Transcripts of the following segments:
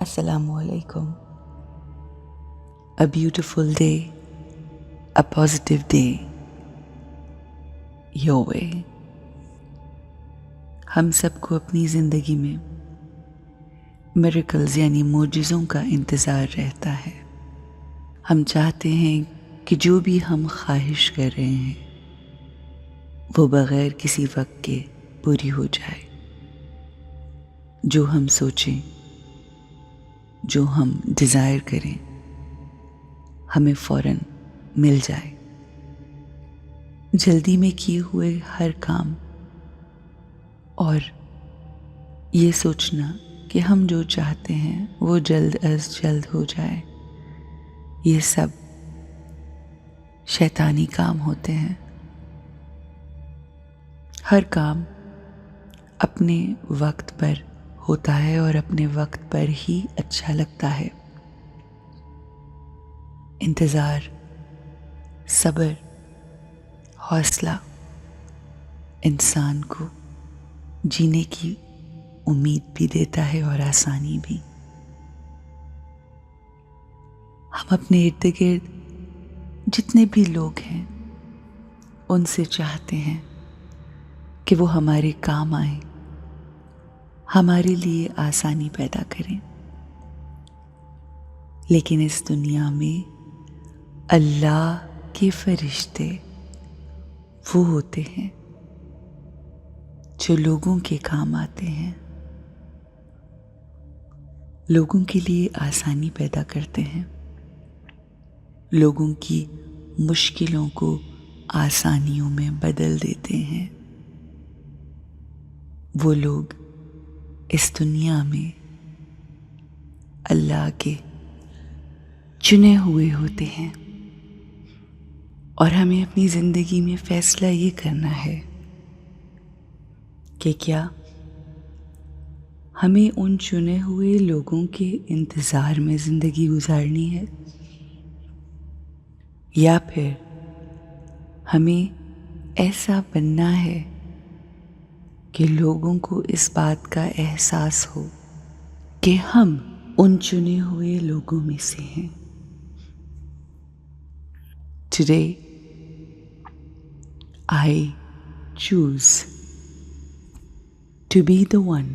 Assalamu alaikum. A beautiful day, a positive day, your way. हम सबको अपनी ज़िंदगी में मिरेकल्स यानी मोजिज़ों का इंतज़ार रहता है। हम चाहते हैं कि जो भी हम ख्वाहिश कर रहे हैं वो बग़ैर किसी वक्त के पूरी हो जाए। जो हम सोचें, जो हम डिज़ायर करें, हमें फ़ौरन मिल जाए। जल्दी में किए हुए हर काम और ये सोचना कि हम जो चाहते हैं वो जल्द अज़ जल्द हो जाए, ये सब शैतानी काम होते हैं। हर काम अपने वक्त पर होता है और अपने वक्त पर ही अच्छा लगता है। इंतज़ार, सब्र, हौसला इंसान को जीने की उम्मीद भी देता है और आसानी भी। हम अपने इर्द गिर्द जितने भी लोग हैं उनसे चाहते हैं कि वो हमारे काम आए, हमारे लिए आसानी पैदा करें। लेकिन इस दुनिया में अल्लाह के फरिश्ते वो होते हैं जो लोगों के काम आते हैं, लोगों के लिए आसानी पैदा करते हैं, लोगों की मुश्किलों को आसानियों में बदल देते हैं। वो लोग इस दुनिया में अल्लाह के चुने हुए होते हैं और हमें अपनी ज़िंदगी में फ़ैसला ये करना है कि क्या हमें उन चुने हुए लोगों के इंतज़ार में ज़िंदगी गुजारनी है या फिर हमें ऐसा बनना है कि लोगों को इस बात का एहसास हो कि हम उन चुने हुए लोगों में से हैं। Today, I choose to be the one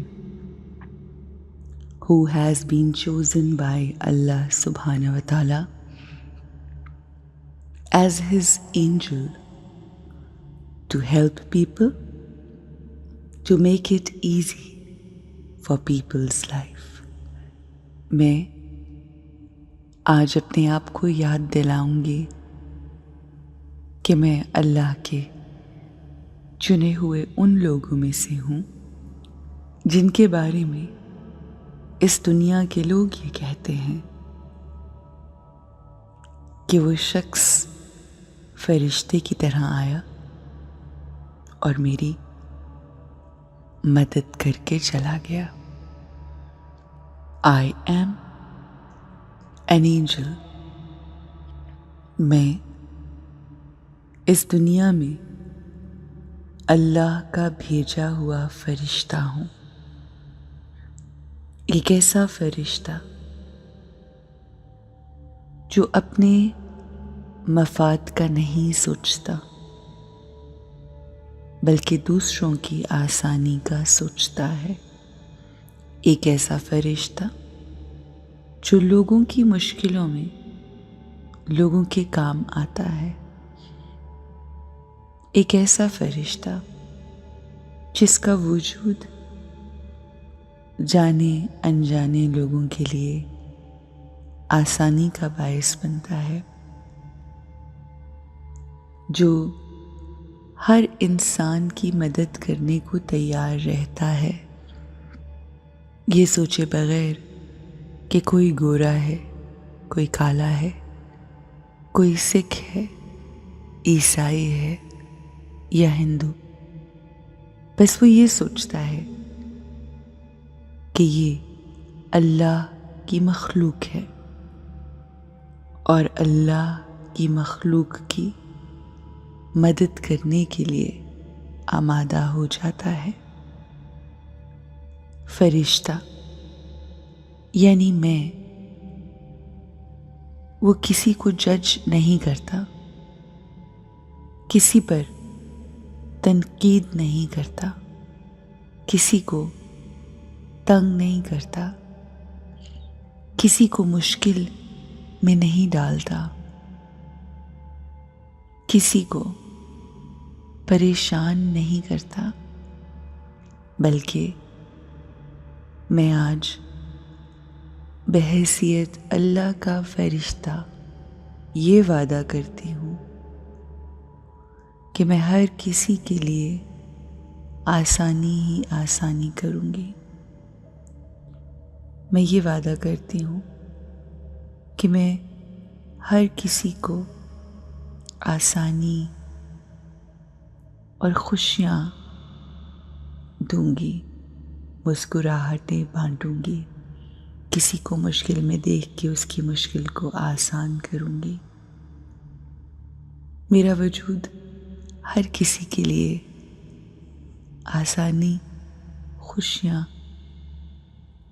who has been chosen by Allah subhanahu wa ta'ala as his angel to help people, to make it easy for people's life. मैं आज अपने आप को याद दिलाऊंगी कि मैं अल्लाह के चुने हुए उन लोगों में से हूँ जिनके बारे में इस दुनिया के लोग ये कहते हैं कि वो शख्स फरिश्ते की तरह आया और मेरी मदद करके चला गया। I am an angel. मैं इस दुनिया में अल्लाह का भेजा हुआ फरिश्ता हूँ। एक ऐसा फरिश्ता जो अपने मफाद का नहीं सोचता बल्कि दूसरों की आसानी का सोचता है। एक ऐसा फरिश्ता जो लोगों की मुश्किलों में लोगों के काम आता है। एक ऐसा फरिश्ता जिसका वजूद जाने अनजाने लोगों के लिए आसानी का बायस बनता है, जो हर इंसान की मदद करने को तैयार रहता है, ये सोचे बगैर कि कोई गोरा है, कोई काला है, कोई सिख है, ईसाई है या हिंदू। बस वो ये सोचता है कि ये अल्लाह की मखलूक है और अल्लाह की मखलूक की मदद करने के लिए आमादा हो जाता है। फरिश्ता یعنی میں وہ کسی کو جج نہیں کرتا، کسی پر تنقید نہیں کرتا، کسی کو تنگ نہیں کرتا، کسی کو مشکل میں نہیں ڈالتا، کسی کو پریشان نہیں کرتا، بلکہ میں آج بحیثیت اللہ کا فرشتہ یہ وعدہ کرتی ہوں کہ میں ہر کسی کے لیے آسانی ہی آسانی کروں گی۔ میں یہ وعدہ کرتی ہوں کہ میں ہر کسی کو آسانی اور خوشیاں دوں گی، مسکراہٹیں بانٹوں گی، کسی کو مشکل میں دیکھ کے اس کی مشکل کو آسان کروں گی۔ میرا وجود ہر کسی کے لیے آسانی، خوشیاں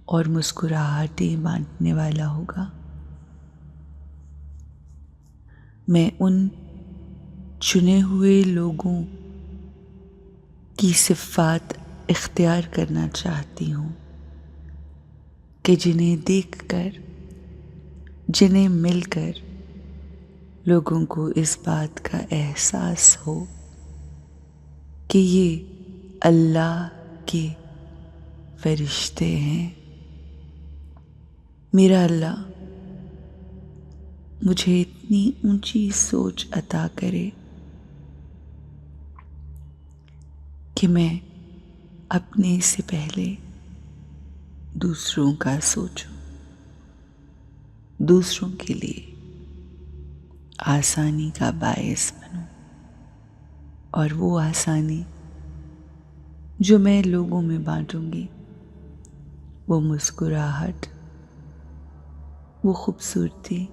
اور مسکراہٹیں بانٹنے والا ہوگا۔ میں ان چنے ہوئے لوگوں کی صفات اختیار کرنا چاہتی ہوں کہ جنہیں دیکھ کر، جنہیں مل کر لوگوں کو اس بات کا احساس ہو کہ یہ اللہ کے فرشتے ہیں۔ میرا اللہ مجھے اتنی اونچی سوچ عطا کرے کہ میں اپنے سے پہلے دوسروں کا سوچوں، دوسروں کے لیے آسانی کا باعث بنوں، اور وہ آسانی جو میں لوگوں میں بانٹوں گی، وہ مسکراہٹ، وہ خوبصورتی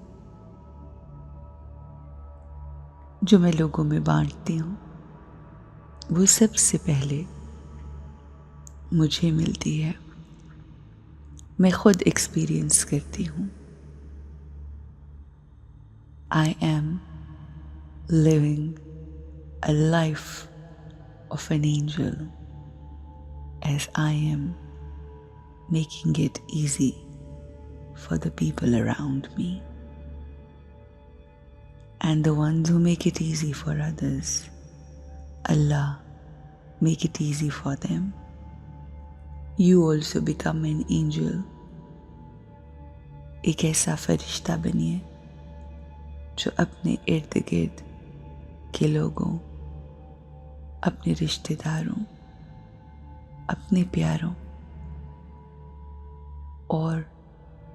جو میں لوگوں میں بانٹتی ہوں، وہ سب سے پہلے مجھے ملتی ہے۔ میں خود ایکسپیرئنس کرتی ہوں۔ I am living a life of an angel as I am making it easy for the people around me. And the ones who make it easy for others, Allah make it easy for them. You also become an angel. ایک ایسا فرشتہ بنیے جو اپنے ارد گرد کے لوگوں، اپنے رشتہ داروں، اپنے پیاروں اور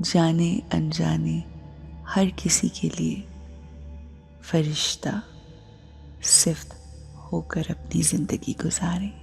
جانے انجانے ہر کسی کے لیے فرشتہ صفت ہو کر اپنی زندگی گزاریں۔